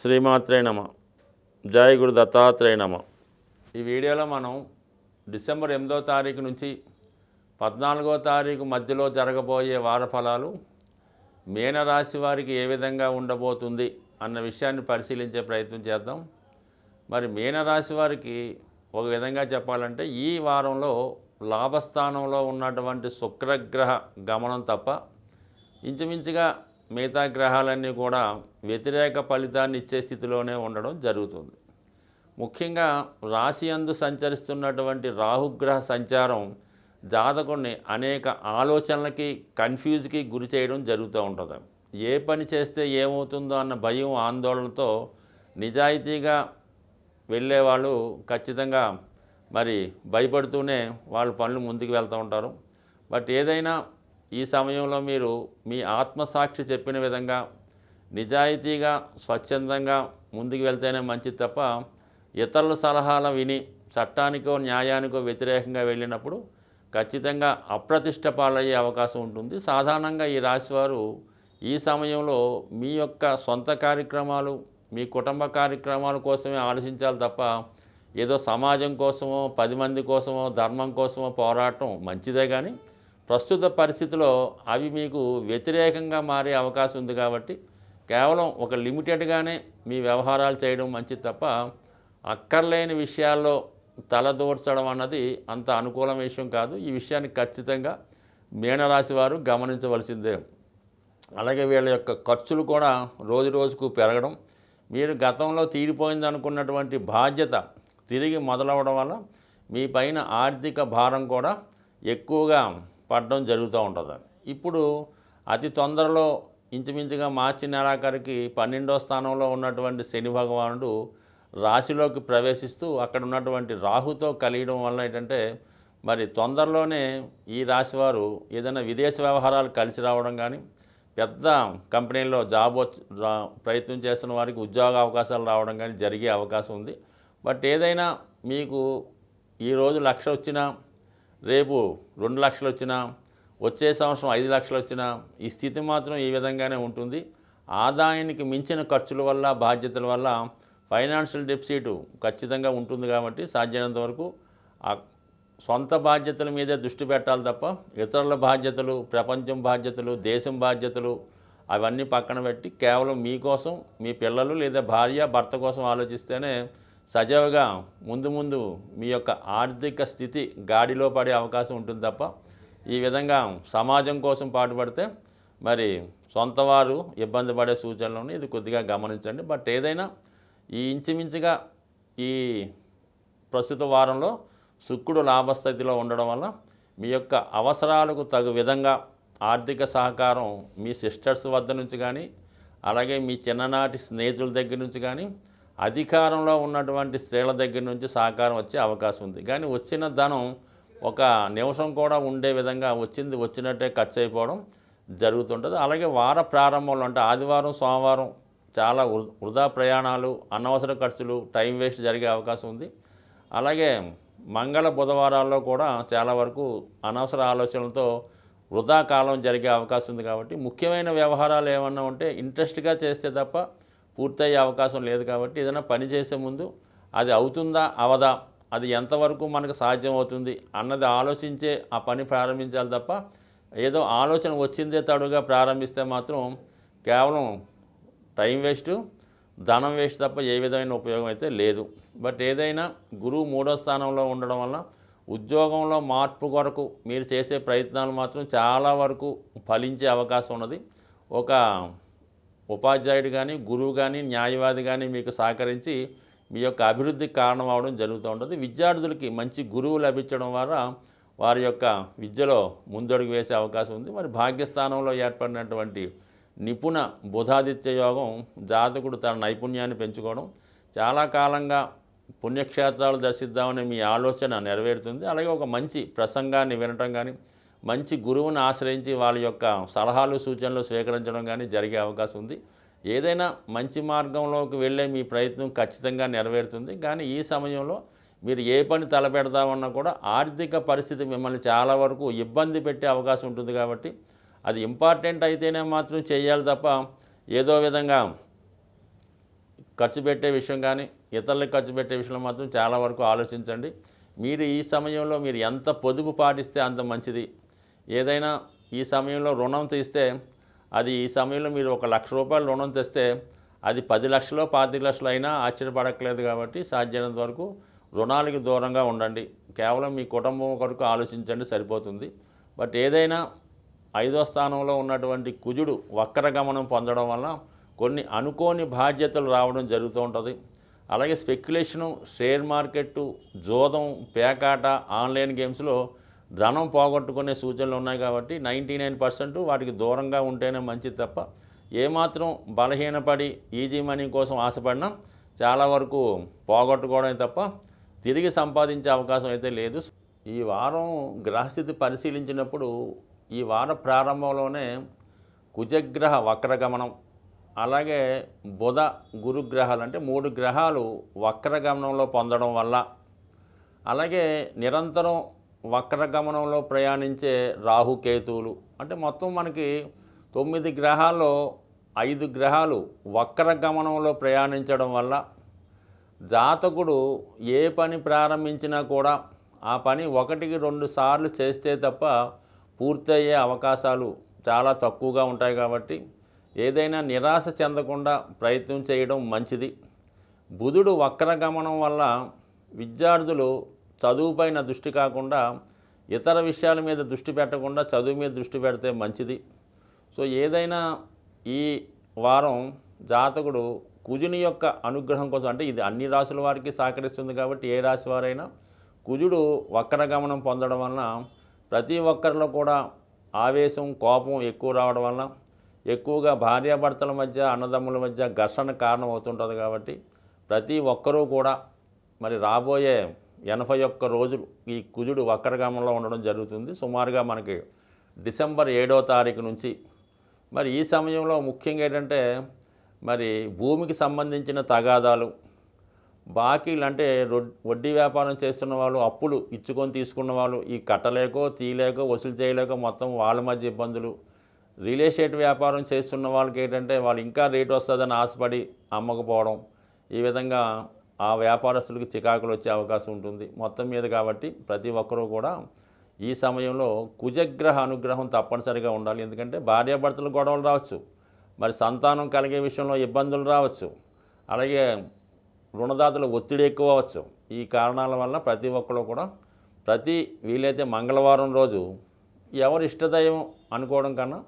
శ్రీమాత్రే నమ. జై గురు దత్తాత్రేయ నమ. ఈ వీడియోలో మనం డిసెంబర్ 8వ తారీఖు నుంచి 14వ తారీఖు మధ్యలో జరగబోయే వార ఫలాలు మీనరాశి వారికి ఏ విధంగా ఉండబోతుంది అన్న విషయాన్ని పరిశీలించే ప్రయత్నం చేద్దాం. మరి మీనరాశి వారికి ఒక విధంగా చెప్పాలంటే ఈ వారంలో లాభస్థానంలో ఉన్నటువంటి శుక్రగ్రహ గమనం తప్ప ఇంచుమించుగా మిగతా గ్రహాలన్నీ కూడా వ్యతిరేక ఫలితాన్ని ఇచ్చే స్థితిలోనే ఉండడం జరుగుతుంది. ముఖ్యంగా రాశి యందు సంచరిస్తున్నటువంటి రాహుగ్రహ సంచారం జాతకుడిని అనేక ఆలోచనలకి కన్ఫ్యూజ్కి గురి చేయడం జరుగుతూ ఉంటుంది. ఏ పని చేస్తే ఏమవుతుందో అన్న భయం ఆందోళనతో నిజాయితీగా వెళ్ళేవాళ్ళు ఖచ్చితంగా మరి భయపడుతూనే వాళ్ళ పనులు ముందుకు వెళ్తూ ఉంటారు. బట్ ఏదైనా ఈ సమయంలో మీరు మీ ఆత్మసాక్షి చెప్పిన విధంగా నిజాయితీగా స్వచ్ఛందంగా ముందుకు వెళ్తేనే మంచిది తప్ప ఇతరుల సలహాలు విని చట్టానికో న్యాయానికో వ్యతిరేకంగా వెళ్ళినప్పుడు ఖచ్చితంగా అప్రతిష్ట పాలయ్యే అవకాశం ఉంటుంది. సాధారణంగా ఈ రాశివారు ఈ సమయంలో మీ యొక్క సొంత కార్యక్రమాలు మీ కుటుంబ కార్యక్రమాల కోసమే ఆలోచించాలి తప్ప ఏదో సమాజం కోసమో 10 మంది కోసమో ధర్మం కోసమో పోరాటం మంచిదే, కానీ ప్రస్తుత పరిస్థితిలో అవి మీకు వ్యతిరేకంగా మారే అవకాశం ఉంది. కాబట్టి కేవలం ఒక లిమిటెడ్గానే మీ వ్యవహారాలు చేయడం మంచిది తప్ప అక్కర్లేని విషయాల్లో తలదూర్చడం అన్నది అంత అనుకూలమైన విషయం కాదు. ఈ విషయాన్ని ఖచ్చితంగా మీనరాశి వారు గమనించవలసిందే. అలాగే వీళ్ళ యొక్క ఖర్చులు కూడా రోజు రోజుకు పెరగడం, మీరు గతంలో తీరిపోయింది అనుకున్నటువంటి బాధ్యత తిరిగి మొదలవడం వల్ల మీ పైన ఆర్థిక భారం కూడా ఎక్కువగా పడడం జరుగుతూ ఉంటుంది. ఇప్పుడు అతి తొందరలో ఇంచుమించుగా మార్చి నెలాఖరికి 12వ స్థానంలో ఉన్నటువంటి శని భగవానుడు రాశిలోకి ప్రవేశిస్తూ అక్కడ ఉన్నటువంటి రాహుతో కలియడం వల్ల ఏంటంటే మరి తొందరలోనే ఈ రాశివారు ఏదైనా విదేశ వ్యవహారాలు కలిసి రావడం కానీ, పెద్ద కంపెనీల్లో ప్రయత్నం చేస్తున్న వారికి ఉద్యోగ అవకాశాలు రావడం కానీ జరిగే అవకాశం ఉంది. బట్ ఏదైనా మీకు ఈరోజు 1,00,000 వచ్చినా, రేపు 2 లక్షలు వచ్చినా, వచ్చే సంవత్సరం 5 లక్షలు వచ్చినా ఈ స్థితి మాత్రం ఈ విధంగానే ఉంటుంది. ఆదాయానికి మించిన ఖర్చుల వల్ల బాధ్యతల వల్ల ఫైనాన్షియల్ డెఫిసిట్ ఖచ్చితంగా ఉంటుంది. కాబట్టి సాధ్యమైనంత వరకు ఆ సొంత బాధ్యతల మీదే దృష్టి పెట్టాలి తప్ప ఇతరుల బాధ్యతలు, ప్రపంచం బాధ్యతలు, దేశం బాధ్యతలు అవన్నీ పక్కన పెట్టి కేవలం మీకోసం, మీ పిల్లలు లేదా భార్య భర్త కోసం ఆలోచిస్తేనే సజావుగా ముందు మీ యొక్క ఆర్థిక స్థితి గాడిలో పడే అవకాశం ఉంటుంది తప్ప ఈ విధంగా సమాజం కోసం పాటుపడితే మరి సొంతవారు ఇబ్బంది పడే సూచనలను ఇది కొద్దిగా గమనించండి. బట్ ఏదైనా ఈ ఇంచుమించుగా ఈ ప్రస్తుత వారంలో శుక్రుడు లాభస్థితిలో ఉండడం వల్ల మీ యొక్క అవసరాలకు తగు విధంగా ఆర్థిక సహకారం మీ సిస్టర్స్ వద్ద నుంచి కానీ, అలాగే మీ చిన్ననాటి స్నేహితుల దగ్గర నుంచి కానీ, అధికారంలో ఉన్నటువంటి స్త్రీల దగ్గర నుంచి సహకారం వచ్చే అవకాశం ఉంది. కానీ వచ్చిన ధనం ఒక నిమిషం కూడా ఉండే విధంగా వచ్చినట్టే ఖర్చు అయిపోవడం జరుగుతుంటుంది. అలాగే వార ప్రారంభంలో అంటే ఆదివారం, సోమవారం చాలా వృధా ప్రయాణాలు, అనవసర ఖర్చులు, టైం వేస్ట్ జరిగే అవకాశం ఉంది. అలాగే మంగళ బుధవారాల్లో కూడా చాలా వరకు అనవసర ఆలోచనలతో వృధా కాలం జరిగే అవకాశం ఉంది. కాబట్టి ముఖ్యమైన వ్యవహారాలు ఏమన్నా ఉంటే ఇంట్రెస్ట్గా చేస్తే తప్ప పూర్తయ్యే అవకాశం లేదు. కాబట్టి ఏదైనా పని చేసే ముందు అది అవుతుందా అవదా, అది ఎంతవరకు మనకు సాధ్యం అవుతుంది అన్నది ఆలోచించే ఆ పని ప్రారంభించాలి తప్ప ఏదో ఆలోచన వచ్చిందే తడుగా ప్రారంభిస్తే మాత్రం కేవలం టైం వేస్ట్, ధనం వేస్ట్ తప్ప ఏ విధమైన ఉపయోగం అయితే లేదు. బట్ ఏదైనా గురువు 3వ స్థానంలో ఉండడం వల్ల ఉద్యోగంలో మార్పు కొరకు మీరు చేసే ప్రయత్నాలు మాత్రం చాలా వరకు ఫలించే అవకాశం ఉన్నది. ఒక ఉపాధ్యాయుడు కానీ, గురువు కానీ, న్యాయవాది కానీ మీకు సహకరించి మీ యొక్క అభివృద్ధికి కారణం అవడం జరుగుతూ ఉంటుంది. విద్యార్థులకి మంచి గురువు లభించడం ద్వారా వారి యొక్క విద్యలో ముందడుగు వేసే అవకాశం ఉంది. మరి భాగ్యస్థానంలో ఏర్పడినటువంటి నిపుణ బుధాదిత్య యోగం జాతకుడు తన నైపుణ్యాన్ని పెంచుకోవడం, చాలా కాలంగా పుణ్యక్షేత్రాలు దర్శిద్దామని మీ ఆలోచన నెరవేరుతుంది. అలాగే ఒక మంచి ప్రసంగాన్ని వినటం కానీ, మంచి గురువుని ఆశ్రయించి వాళ్ళ యొక్క సలహాలు సూచనలు స్వీకరించడం కానీ జరిగే అవకాశం ఉంది. ఏదైనా మంచి మార్గంలోకి వెళ్ళే మీ ప్రయత్నం ఖచ్చితంగా నెరవేరుతుంది. కానీ ఈ సమయంలో మీరు ఏ పని తలపెడదామన్నా కూడా ఆర్థిక పరిస్థితి మిమ్మల్ని చాలా వరకు ఇబ్బంది పెట్టే అవకాశం ఉంటుంది. కాబట్టి అది ఇంపార్టెంట్ అయితేనే మాత్రం చేయాలి తప్ప ఏదో విధంగా ఖర్చు పెట్టే విషయం కానీ ఇతరులకు ఖర్చు పెట్టే విషయంలో మాత్రం చాలా వరకు ఆలోచించండి. మీరు ఈ సమయంలో మీరు ఎంత పొదుపు పాటిస్తే అంత మంచిది. ఏదైనా ఈ సమయంలో రుణం తీస్తే అది ఈ సమయంలో మీరు ₹1,00,000 రుణం తెస్తే అది 10 లక్షలు 25 లక్షలు అయినా ఆశ్చర్యపడట్లేదు. కాబట్టి సాధ్యమైనంత వరకు రుణాలకి దూరంగా ఉండండి. కేవలం మీ కుటుంబం కొరకు ఆలోచించండి, సరిపోతుంది. బట్ ఏదైనా 5వ స్థానంలో ఉన్నటువంటి కుజుడు వక్రగమనం పొందడం వల్ల కొన్ని అనుకోని బాధ్యతలు రావడం జరుగుతూ ఉంటుంది. అలాగే స్పెక్యులేషను, షేర్ మార్కెట్టు, జోదం, పేకాట, ఆన్లైన్ గేమ్స్లో ధనం పోగొట్టుకునే సూచనలు ఉన్నాయి. కాబట్టి 99% వాటికి దూరంగా ఉంటేనే మంచిది తప్ప ఏమాత్రం బలహీనపడి ఈజీ మనీ కోసం ఆశపడినా చాలా వరకు పోగొట్టుకోవడమే తప్ప తిరిగి సంపాదించే అవకాశం అయితే లేదు. ఈ వారం గ్రహస్థితి పరిశీలించినప్పుడు ఈ వార ప్రారంభంలోనే కుజగ్రహ వక్రగమనం, అలాగే బుధ గురుగ్రహాలు అంటే 3 గ్రహాలు వక్రగమనంలో పొందడం వల్ల, అలాగే నిరంతరం వక్రగమనంలో ప్రయాణించే రాహుకేతువులు అంటే మొత్తం మనకి 9 గ్రహాల్లో 5 గ్రహాలు వక్రగమనంలో ప్రయాణించడం వల్ల జాతకుడు ఏ పని ప్రారంభించినా కూడా ఆ పని 1-2 సార్లు చేస్తే తప్ప పూర్తయ్యే అవకాశాలు చాలా తక్కువగా ఉంటాయి. కాబట్టి ఏదైనా నిరాశ చెందకుండా ప్రయత్నం చేయడం మంచిది. బుధుడు వక్రగమనం వల్ల విద్యార్థులు చదువుపైన దృష్టి కాకుండా ఇతర విషయాల మీద దృష్టి పెట్టకుండా చదువు మీద దృష్టి పెడితే మంచిది. సో ఏదైనా ఈ వారం జాతకుడు కుజుని యొక్క అనుగ్రహం కోసం, అంటే ఇది అన్ని రాశుల వారికి సహకరిస్తుంది కాబట్టి ఏ రాశి వారైనా కుజుడు వక్రగమనం పొందడం వలన ప్రతి ఒక్కరిలో కూడా ఆవేశం, కోపం ఎక్కువ రావడం వలన ఎక్కువగా భార్యాభర్తల మధ్య, అన్నదమ్ముల మధ్య ఘర్షణ కారణం అవుతుంటుంది. కాబట్టి ప్రతి ఒక్కరూ కూడా మరి రాబోయే 81 రోజులు ఈ కుజుడు వక్రగమనంలో ఉండడం జరుగుతుంది. సుమారుగా మనకి డిసెంబర్ 7వ తారీఖు నుంచి. మరి ఈ సమయంలో ముఖ్యంగా ఏంటంటే మరి భూమికి సంబంధించిన తగాదాలు, బాకీలు అంటే వడ్డీ వ్యాపారం చేస్తున్న వాళ్ళు, అప్పులు ఇచ్చుకొని తీసుకున్న వాళ్ళు ఈ కట్టలేకో తీయలేకో వసూలు చేయలేకో మొత్తం వాళ్ళ మధ్య ఇబ్బందులు, రియల్ ఎస్టేట్ వ్యాపారం చేస్తున్న వాళ్ళకి ఏంటంటే వాళ్ళు ఇంకా రేటు వస్తుందని ఆశపడి అమ్మకపోవడం, ఈ విధంగా ఆ వ్యాపారస్తులకు చికాకులు వచ్చే అవకాశం ఉంటుంది మొత్తం మీద. కాబట్టి ప్రతి ఒక్కరూ కూడా ఈ సమయంలో కుజగ్రహ అనుగ్రహం తప్పనిసరిగా ఉండాలి. ఎందుకంటే భార్యాభర్తలు గొడవలు రావచ్చు, మరి సంతానం కలిగే విషయంలో ఇబ్బందులు రావచ్చు, అలాగే రుణదాతల ఒత్తిడి ఎక్కువ అవ్వచ్చు. ఈ కారణాల వల్ల ప్రతి ఒక్కరు కూడా వీలైతే మంగళవారం రోజు ఎవరి ఇష్టదైవం అనుకోవడం కన్నా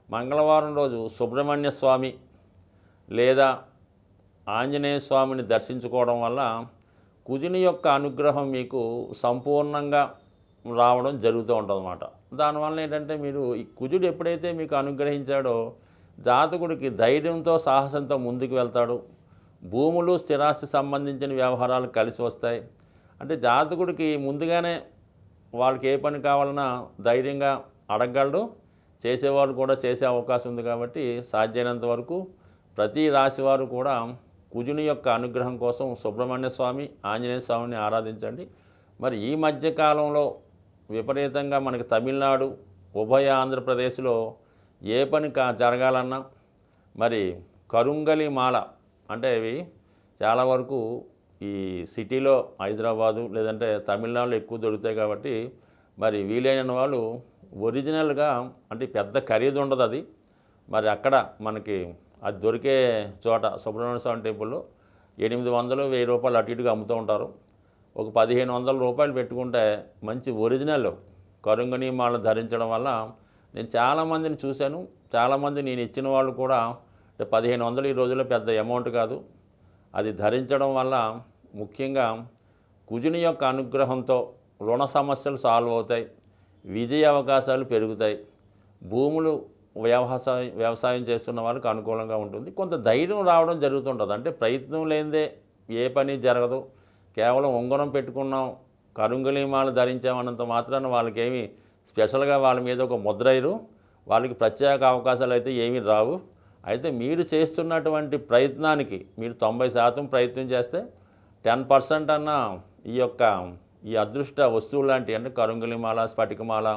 మంగళవారం రోజు సుబ్రహ్మణ్య స్వామి లేదా ఆంజనేయ స్వామిని దర్శించుకోవడం వల్ల కుజుని యొక్క అనుగ్రహం మీకు సంపూర్ణంగా రావడం జరుగుతూ ఉంటుందన్నమాట. దానివల్ల ఏంటంటే మీరు ఈ కుజుడు ఎప్పుడైతే మీకు అనుగ్రహించాడో జాతకుడికి ధైర్యంతో, సాహసంతో ముందుకు వెళ్తాడు. భూములు, స్థిరాస్తి సంబంధించిన వ్యవహారాలు కలిసి వస్తాయి. అంటే జాతకుడికి ముందుగానే వాళ్ళకి ఏ పని కావాలన్నా ధైర్యంగా అడగగలడు, చేసేవాళ్ళు కూడా చేసే అవకాశం ఉంది. కాబట్టి సాధ్యమైనంత వరకు ప్రతి రాశివారు కూడా కుజుని యొక్క అనుగ్రహం కోసం సుబ్రహ్మణ్య స్వామి, ఆంజనేయ స్వామిని ఆరాధించండి. మరి ఈ మధ్యకాలంలో విపరీతంగా మనకి తమిళనాడు, ఉభయ ఆంధ్రప్రదేశ్లో ఏ పని జరగాలన్నా మరి కరుంగలి మాల అంటే ఇవి చాలా వరకు ఈ సిటీలో హైదరాబాదు లేదంటే తమిళనాడులో ఎక్కువ దొరుకుతాయి. కాబట్టి మరి వీలైన వాళ్ళు ఒరిజినల్గా అంటే పెద్ద ఖరీదు ఉండదు అది. మరి అక్కడ మనకి అది దొరికే చోట సుబ్రహ్మణ్య స్వామి టెంపుల్లో 800-1000 రూపాయలు అటు ఇటుగా అమ్ముతూ ఉంటారు. ఒక 1500 రూపాయలు పెట్టుకుంటే మంచి ఒరిజినల్ కరుంగని మాల ధరించడం వల్ల నేను చాలామందిని చూశాను. చాలామంది నేను ఇచ్చిన వాళ్ళు కూడా 1500 ఈ రోజుల్లో పెద్ద అమౌంట్ కాదు. అది ధరించడం వల్ల ముఖ్యంగా కుజుని యొక్క అనుగ్రహంతో రుణ సమస్యలు సాల్వ్ అవుతాయి, విజయ అవకాశాలు పెరుగుతాయి, భూములు వ్యవసాయం చేస్తున్న వాళ్ళకి అనుకూలంగా ఉంటుంది. కొంత ధైర్యం రావడం జరుగుతుంటుంది. అంటే ప్రయత్నం లేనిదే ఏ పని జరగదు. కేవలం ఉంగరం పెట్టుకున్నాం, కరుంగలీమాలు ధరించామన్నంత మాత్రాన వాళ్ళకేమీ స్పెషల్గా వాళ్ళ మీద ఒక ముద్రయ్యరు, వాళ్ళకి ప్రత్యేక అవకాశాలు అయితే ఏమీ రావు. అయితే మీరు చేస్తున్నటువంటి ప్రయత్నానికి మీరు 90% ప్రయత్నం చేస్తే 10% అన్న ఈ అదృష్ట వస్తువులు లాంటి అంటే కరుంగలిమాల, స్ఫటికమాల,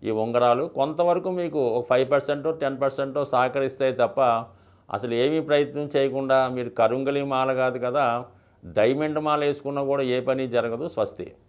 ఈ ఉంగరాలు కొంతవరకు మీకు 5% 10% సహకరిస్తాయి తప్ప అసలు ఏమీ ప్రయత్నం చేయకుండా మీరు కరుంగలి మాల కాదు కదా, డైమండ్ మాల వేసుకున్నా కూడా ఏ పని జరగదు. స్వస్తి.